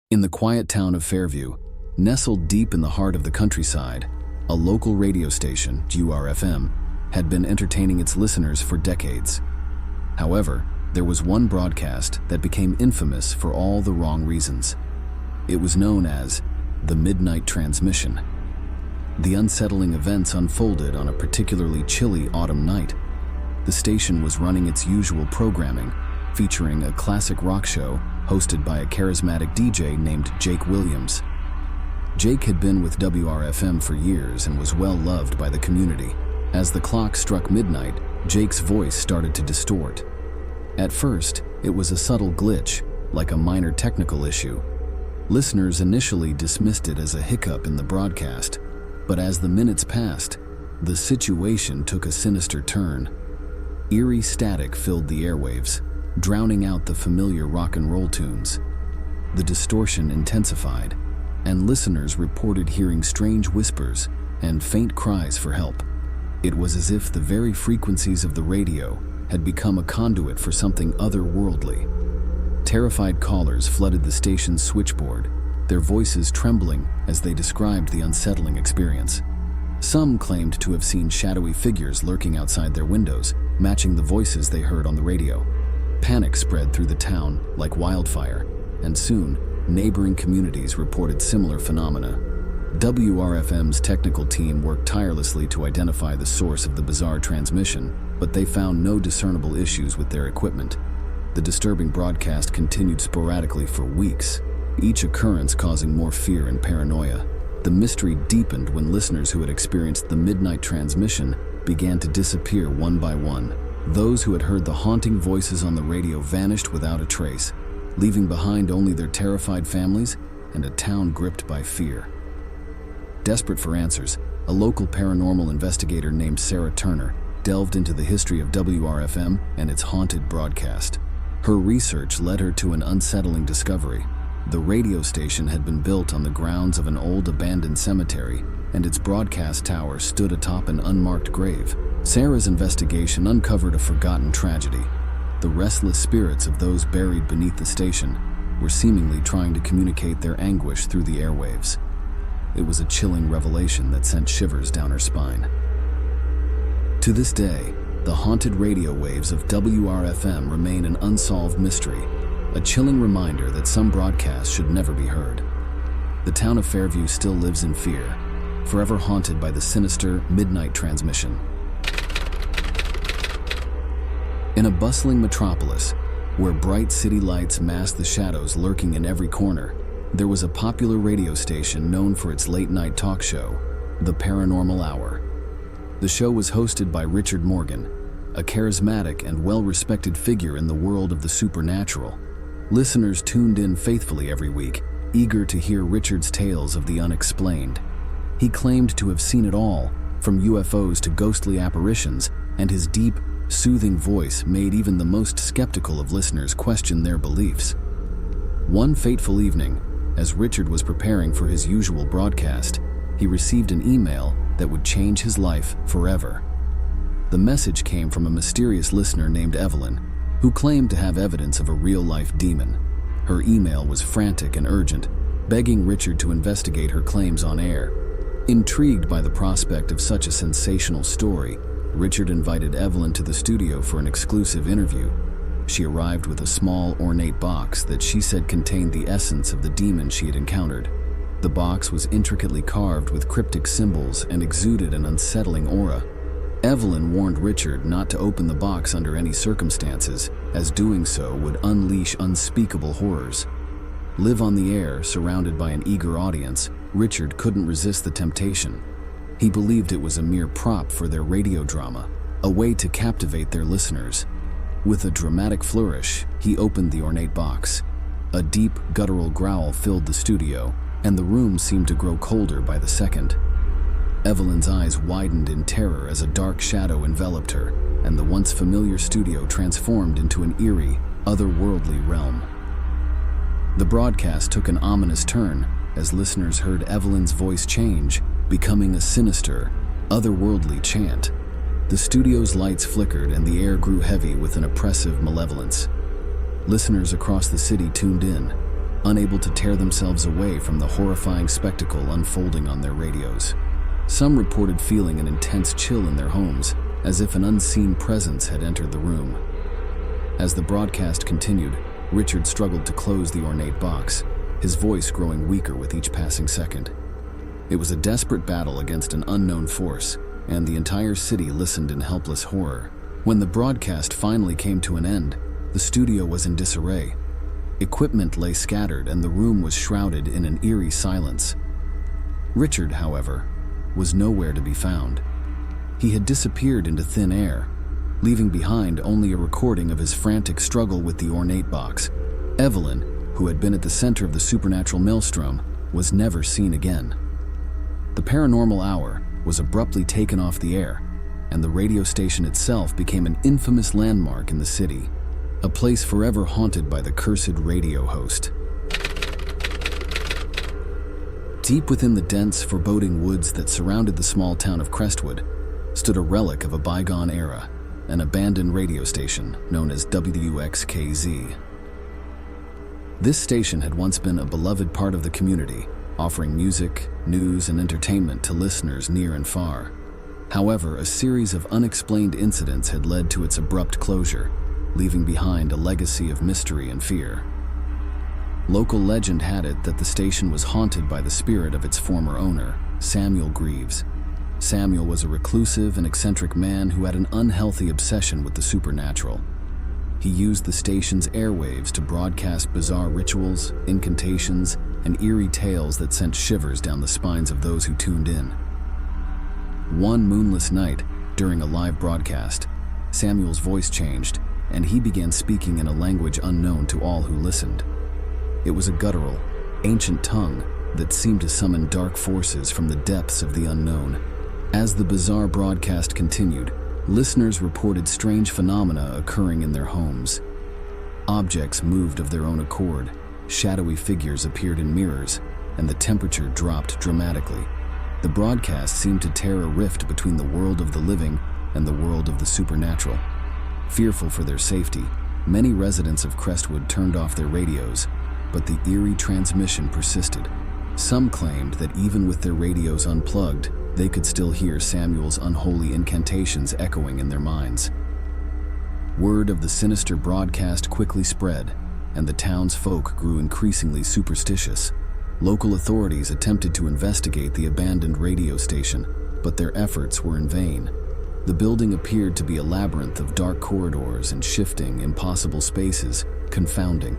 In the quiet town of Fairview, nestled deep in the heart of the countryside, a local radio station, WRFM, had been entertaining its listeners for decades. However, there was one broadcast that became infamous for all the wrong reasons. It was known as the Midnight Transmission. The unsettling events unfolded on a particularly chilly autumn night. The station was running its usual programming, featuring a classic rock show hosted by a charismatic DJ named Jake Williams. Jake had been with WRFM for years and was well loved by the community. As the clock struck midnight, Jake's voice started to distort. At first, it was a subtle glitch, like a minor technical issue. Listeners initially dismissed it as a hiccup in the broadcast, but as the minutes passed, the situation took a sinister turn. Eerie static filled the airwaves, drowning out the familiar rock and roll tunes. The distortion intensified, and listeners reported hearing strange whispers and faint cries for help. It was as if the very frequencies of the radio had become a conduit for something otherworldly. Terrified callers flooded the station's switchboard, their voices trembling as they described the unsettling experience. Some claimed to have seen shadowy figures lurking outside their windows, matching the voices they heard on the radio. Panic spread through the town like wildfire, and soon, neighboring communities reported similar phenomena. WRFM's technical team worked tirelessly to identify the source of the bizarre transmission, but they found no discernible issues with their equipment. The disturbing broadcast continued sporadically for weeks, each occurrence causing more fear and paranoia. The mystery deepened when listeners who had experienced the midnight transmission began to disappear one by one. Those who had heard the haunting voices on the radio vanished without a trace, leaving behind only their terrified families and a town gripped by fear. Desperate for answers, a local paranormal investigator named Sarah Turner delved into the history of WRFM and its haunted broadcast. Her research led her to an unsettling discovery. The radio station had been built on the grounds of an old abandoned cemetery, and its broadcast tower stood atop an unmarked grave. Sarah's investigation uncovered a forgotten tragedy. The restless spirits of those buried beneath the station were seemingly trying to communicate their anguish through the airwaves. It was a chilling revelation that sent shivers down her spine. To this day, the haunted radio waves of WRFM remain an unsolved mystery, a chilling reminder that some broadcasts should never be heard. The town of Fairview still lives in fear, forever haunted by the sinister midnight transmission. In a bustling metropolis, where bright city lights masked the shadows lurking in every corner, there was a popular radio station known for its late-night talk show, The Paranormal Hour. The show was hosted by Richard Morgan, a charismatic and well-respected figure in the world of the supernatural. Listeners tuned in faithfully every week, eager to hear Richard's tales of the unexplained. He claimed to have seen it all, from UFOs to ghostly apparitions, and his deep, soothing voice made even the most skeptical of listeners question their beliefs. One fateful evening, as Richard was preparing for his usual broadcast, he received an email that would change his life forever. The message came from a mysterious listener named Evelyn, who claimed to have evidence of a real-life demon. Her email was frantic and urgent, begging Richard to investigate her claims on air. Intrigued by the prospect of such a sensational story, Richard invited Evelyn to the studio for an exclusive interview. She arrived with a small, ornate box that she said contained the essence of the demon she had encountered. The box was intricately carved with cryptic symbols and exuded an unsettling aura. Evelyn warned Richard not to open the box under any circumstances, as doing so would unleash unspeakable horrors. Live on the air, surrounded by an eager audience, Richard couldn't resist the temptation. He believed it was a mere prop for their radio drama, a way to captivate their listeners. With a dramatic flourish, he opened the ornate box. A deep, guttural growl filled the studio, and the room seemed to grow colder by the second. Evelyn's eyes widened in terror as a dark shadow enveloped her, and the once familiar studio transformed into an eerie, otherworldly realm. The broadcast took an ominous turn as listeners heard Evelyn's voice change, becoming a sinister, otherworldly chant. The studio's lights flickered and the air grew heavy with an oppressive malevolence. Listeners across the city tuned in, unable to tear themselves away from the horrifying spectacle unfolding on their radios. Some reported feeling an intense chill in their homes, as if an unseen presence had entered the room. As the broadcast continued, Richard struggled to close the ornate box, his voice growing weaker with each passing second. It was a desperate battle against an unknown force, and the entire city listened in helpless horror. When the broadcast finally came to an end, the studio was in disarray. Equipment lay scattered and the room was shrouded in an eerie silence. Richard, however, was nowhere to be found. He had disappeared into thin air, leaving behind only a recording of his frantic struggle with the ornate box. Evelyn, who had been at the center of the supernatural maelstrom, was never seen again. The Paranormal Hour was abruptly taken off the air, and the radio station itself became an infamous landmark in the city, a place forever haunted by the cursed radio host. Deep within the dense, foreboding woods that surrounded the small town of Crestwood stood a relic of a bygone era, an abandoned radio station known as WXKZ. This station had once been a beloved part of the community, offering music, news, and entertainment to listeners near and far. However, a series of unexplained incidents had led to its abrupt closure, leaving behind a legacy of mystery and fear. Local legend had it that the station was haunted by the spirit of its former owner, Samuel Greaves. Samuel was a reclusive and eccentric man who had an unhealthy obsession with the supernatural. He used the station's airwaves to broadcast bizarre rituals, incantations, and eerie tales that sent shivers down the spines of those who tuned in. One moonless night, during a live broadcast, Samuel's voice changed, and he began speaking in a language unknown to all who listened. It was a guttural, ancient tongue that seemed to summon dark forces from the depths of the unknown. As the bizarre broadcast continued, listeners reported strange phenomena occurring in their homes. Objects moved of their own accord, shadowy figures appeared in mirrors, and the temperature dropped dramatically. The broadcast seemed to tear a rift between the world of the living and the world of the supernatural. Fearful for their safety, many residents of Crestwood turned off their radios, but the eerie transmission persisted. Some claimed that even with their radios unplugged, they could still hear Samuel's unholy incantations echoing in their minds. Word of the sinister broadcast quickly spread, and the town's folk grew increasingly superstitious. Local authorities attempted to investigate the abandoned radio station, but their efforts were in vain. The building appeared to be a labyrinth of dark corridors and shifting, impossible spaces, confounding